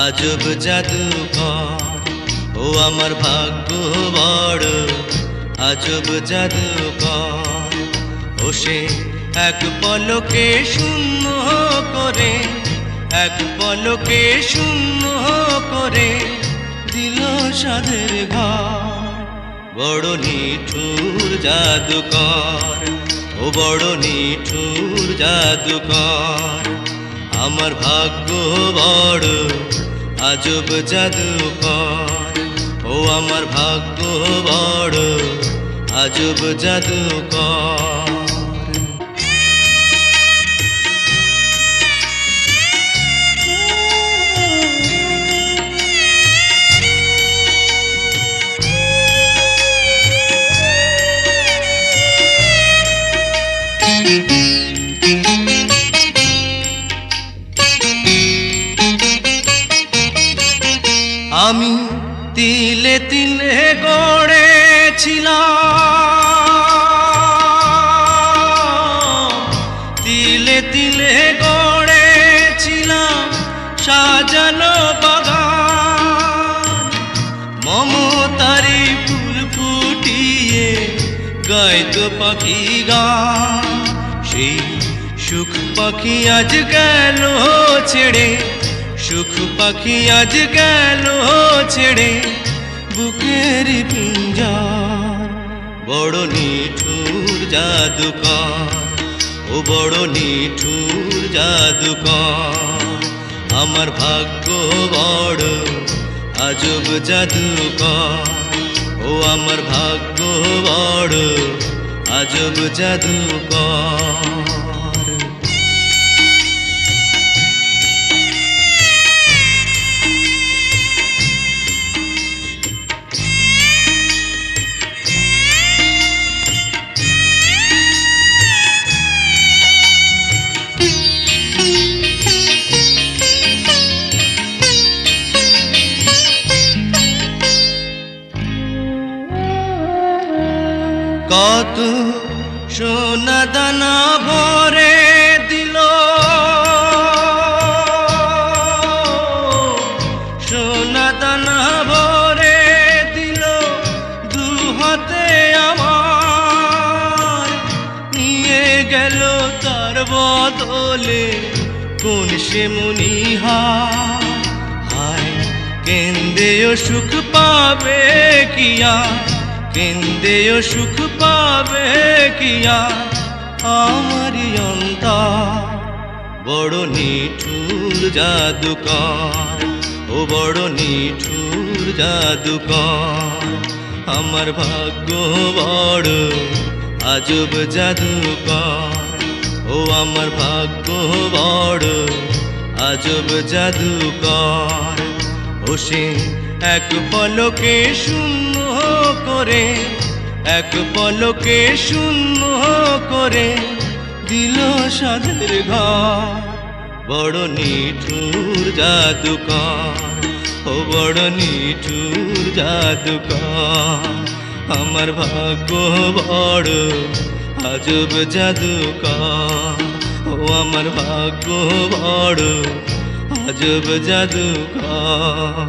আজব জাদুকর ও আমার ভাগ্য বড় আজব জাদুকর ও সে এক পলকে শূন্য করে এক পলকে শূন্য করে দিল সাধের ঘর বড় নিঠুর জাদুকর ও বড় নিঠুর জাদুকর আমার ভাগ্য বড় আজব জাদুকর ও আমার ভাগ্য বড় আজব জাদুকর আমি তিলে তিলে গড়েছিলাম তিলে তিলে গড়েছিলাম সাজানো বাগান মমতারি ফুল ফুটিয়ে গাইতো পাখি গান সেই সুখ পাখি আজ গেল ছেড়ে সুখ পাখি আজ গেল ছেড়ে বুকের পিঞ্জর বড় নিঠুর জাদুকর ও বড় নিঠুর জাদুকর আমার ভাগ্য বড় আজব জাদুকর ও আমার ভাগ্য বড় আজব জাদুকর কত সোনা দানা ভরে দিল সোনা দানা ভরে দিল দু হাতে আমার নিয়ে গেল তার বদলে কোন সে মনিহার হায় কেন্দ্রেও সুখ পাবে কিয়া কেন্দ্রেও সুখ পাবে কিয়া আমারি অন্তর বড় নিঠুর জাদুকর ও বড় নিঠুর জাদুকর আমার ভাগ্য বড় আজব জাদুকর ও আমার ভাগ্য বড় আজব জাদুকর ও সে এক পলকে শূন্য করে এক পলকে শূন্য করে দিল সাধের ঘর বড় নিঠুর জাদুকর ও বড় নিঠুর জাদুকর আমার ভাগ্য বড় আজব জাদুকর ও আমার ভাগ্য বড় আজব জাদুকর